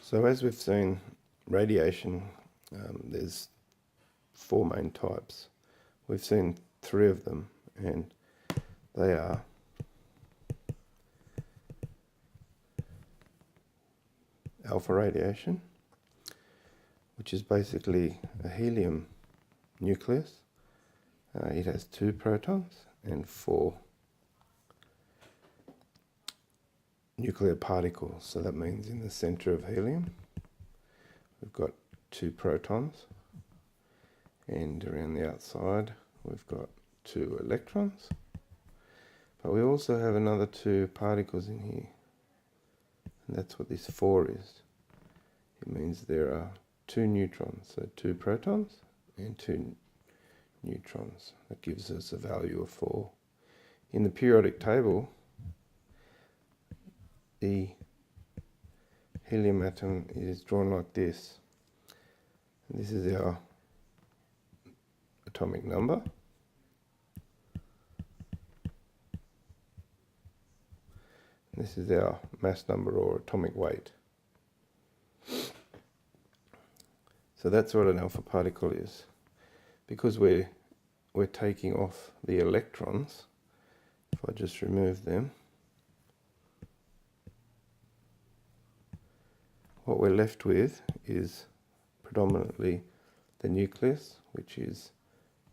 So as we've seen, radiation, there's four main types. We've seen three of them, and they are alpha radiation, which is basically a helium nucleus. It has 2 protons and 4 nuclear particles. So that means in the center of helium, we've got 2 protons, and around the outside, we've got 2 electrons. But we also have another 2 particles in here, and that's what this 4 is. It means there are 2 neutrons, so 2 protons and 2 neutrons. That gives us a value of 4. In the periodic table, the helium atom is drawn like this. And this is our atomic number. This is our mass number or atomic weight. So that's what an alpha particle is. Because we're taking off the electrons, if I just remove them, what we're left with is predominantly the nucleus, which is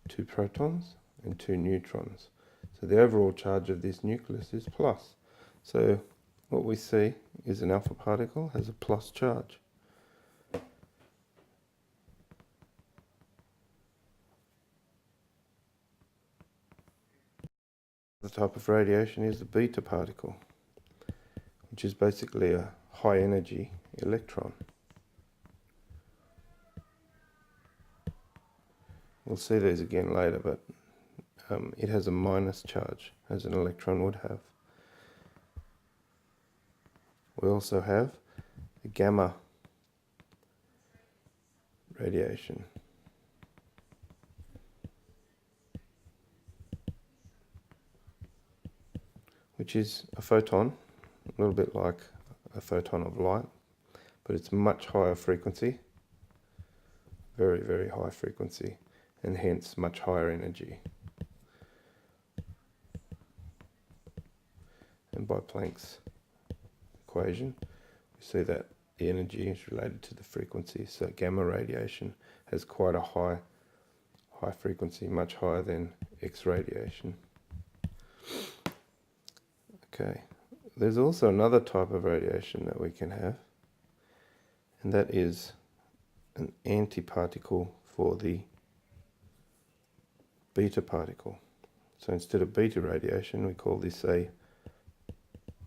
2 protons and 2 neutrons. So the overall charge of this nucleus is plus. So what we see is an alpha particle has a plus charge. The type of radiation is the beta particle, which is basically a high energy electron. We'll see these again later, but it has a minus charge, as an electron would have. We also have the gamma radiation, which is a photon, a little bit like a photon of light, but it's much higher frequency, very, very high frequency, and hence much higher energy. And by Planck's equation, we see that the energy is related to the frequency. So gamma radiation has quite a high frequency, much higher than X radiation. Okay, there's also another type of radiation that we can have, and that is an antiparticle for the beta particle. So instead of beta radiation, we call this a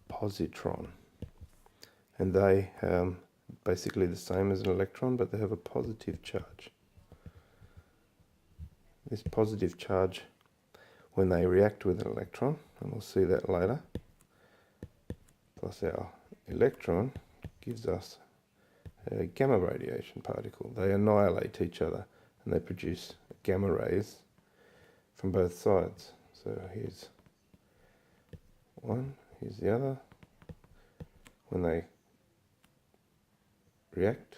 positron. And they are basically the same as an electron, but they have a positive charge. This positive charge, when they react with an electron, and we'll see that later, plus our electron gives us a gamma radiation particle. They annihilate each other and they produce gamma rays from both sides. So here's one, here's the other. When they react,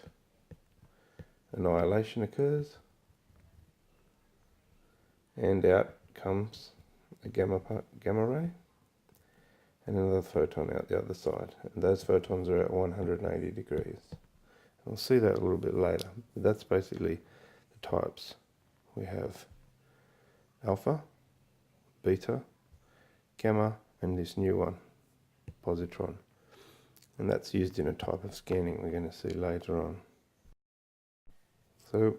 annihilation occurs, and out comes a gamma ray, and another photon out the other side. And those photons are at 180 degrees. We'll see that a little bit later. But that's basically the types. We have alpha, beta, gamma, and this new one, positron. And that's used in a type of scanning we're going to see later on. So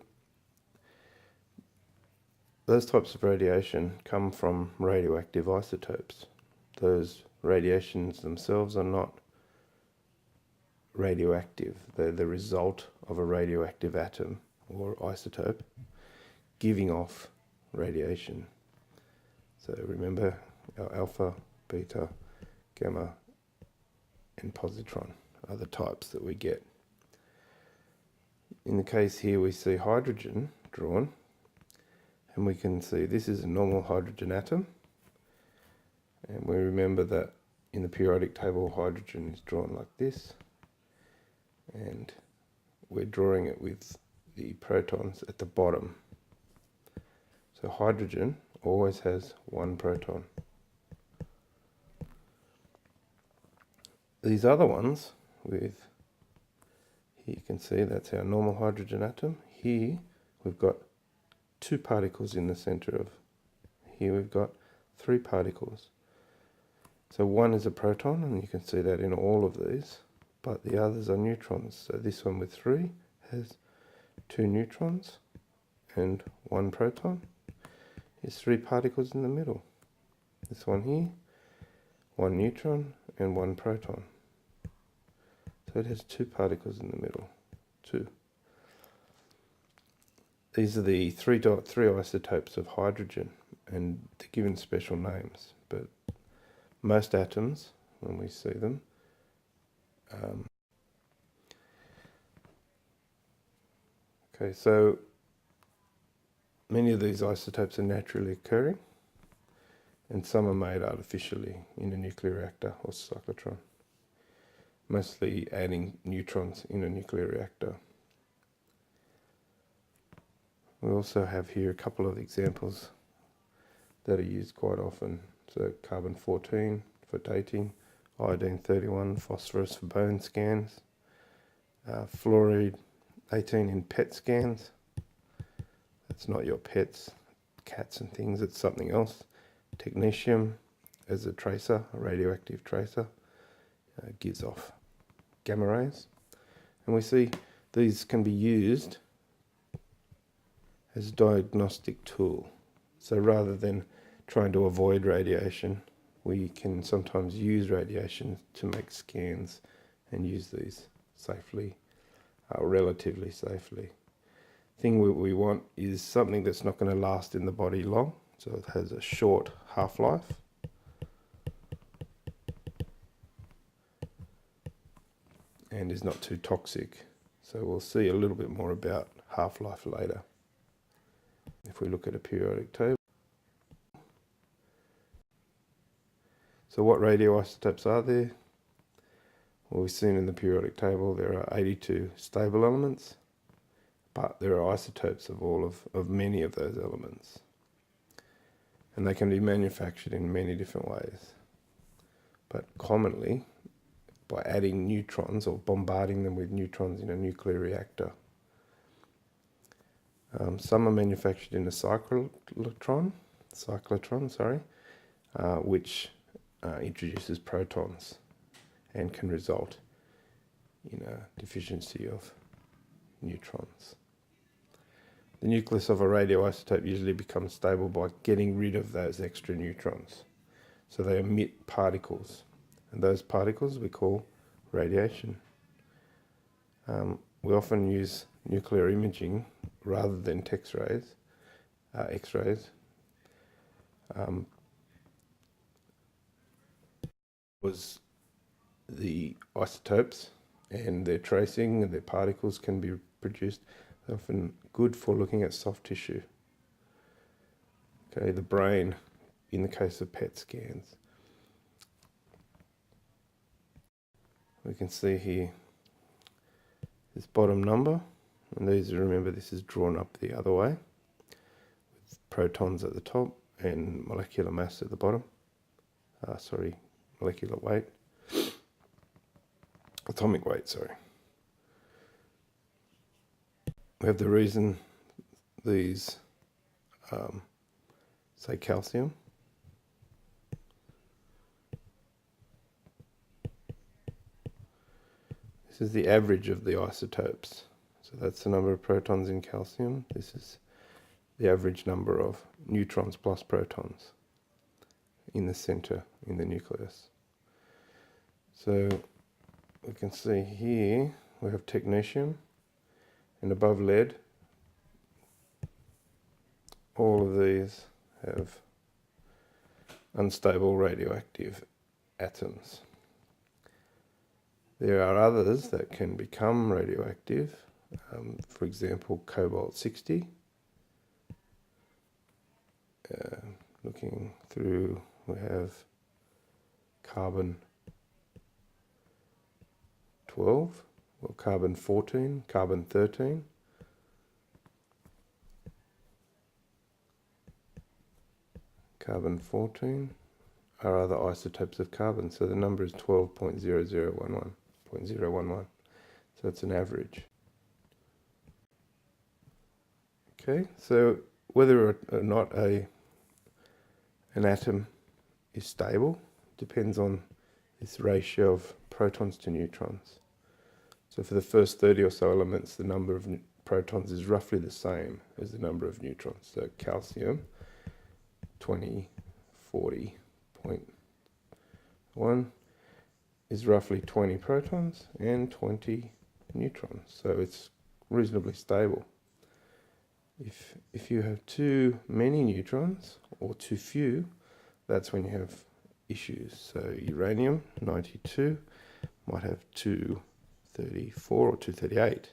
those types of radiation come from radioactive isotopes. Those radiations themselves are not radioactive. They're the result of a radioactive atom or isotope giving off radiation. So remember, our alpha, beta, gamma, and positron are the types that we get. In the case here, we see hydrogen drawn, and we can see this is a normal hydrogen atom, and we remember that in the periodic table hydrogen is drawn like this, and we're drawing it with the protons at the bottom. So hydrogen always has one proton. These other ones with, here you can see that's our normal hydrogen atom. Here we've got two particles in the center of, here we've got three particles. So one is a proton, and you can see that in all of these, but the others are neutrons. So this one with three has two neutrons and one proton. There's three particles in the middle. This one here, one neutron and one proton. So it has two particles in the middle, two. These are the three isotopes of hydrogen, and they're given special names, but most atoms, when we see them, okay, so many of these isotopes are naturally occurring, and some are made artificially in a nuclear reactor or cyclotron, mostly adding neutrons in a nuclear reactor. We also have here a couple of examples that are used quite often. So carbon-14 for dating, iodine-31, phosphorus for bone scans, fluoride-18 in PET scans. That's not your pets, cats and things, it's something else. Technetium as a tracer, a radioactive tracer, gives off gamma rays. And we see these can be used as a diagnostic tool. So rather than trying to avoid radiation, we can sometimes use radiation to make scans and use these safely, relatively safely. The thing we want is something that's not going to last in the body long, so it has a short half-life. And is not too toxic. So we'll see a little bit more about half-life later. If we look at a periodic table. So what radioisotopes are there? Well, we've seen in the periodic table there are 82 stable elements, but there are isotopes of many of those elements. And they can be manufactured in many different ways. But commonly, by adding neutrons or bombarding them with neutrons in a nuclear reactor. Some are manufactured in a cyclotron, which introduces protons and can result in a deficiency of neutrons. The nucleus of a radioisotope usually becomes stable by getting rid of those extra neutrons. So they emit particles, and those particles we call radiation. We often use nuclear imaging rather than X-rays. Was the isotopes and their tracing and their particles can be produced. They're often good for looking at soft tissue. Okay, the brain in the case of PET scans. We can see here this bottom number, and these, remember, this is drawn up the other way with protons at the top and molecular mass at the bottom. Molecular weight. Atomic weight, sorry. We have the reason these say calcium. This is the average of the isotopes. So that's the number of protons in calcium. This is the average number of neutrons plus protons in the center, in the nucleus. So we can see here we have technetium, and above lead, all of these have unstable radioactive atoms. There are others that can become radioactive, for example, cobalt-60. Looking through, we have carbon-12, Well, carbon 14, carbon 13. Carbon 14 are other isotopes of carbon, so the number is 12.0011.011. So it's an average. Okay, so whether or not an atom is stable depends on this ratio of protons to neutrons. So for the first 30 or so elements, the number of protons is roughly the same as the number of neutrons. So calcium, 2040.1 is roughly 20 protons and 20 neutrons. So it's reasonably stable. If you have too many neutrons or too few, that's when you have issues. So uranium 92 might have 234 or 238.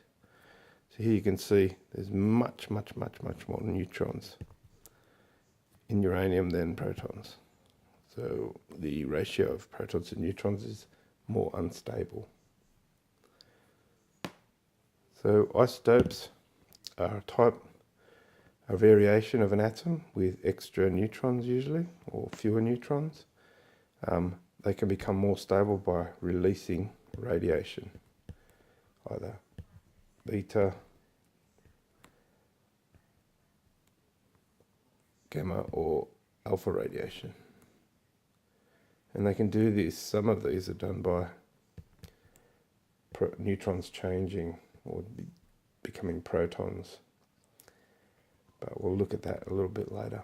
So here you can see there's much more neutrons in uranium than protons. So the ratio of protons to neutrons is more unstable. So isotopes are a variation of an atom with extra neutrons usually, or fewer neutrons. They can become more stable by releasing radiation, either beta, gamma, or alpha radiation. And they can do this, some of these are done by neutrons changing or becoming protons. But we'll look at that a little bit later.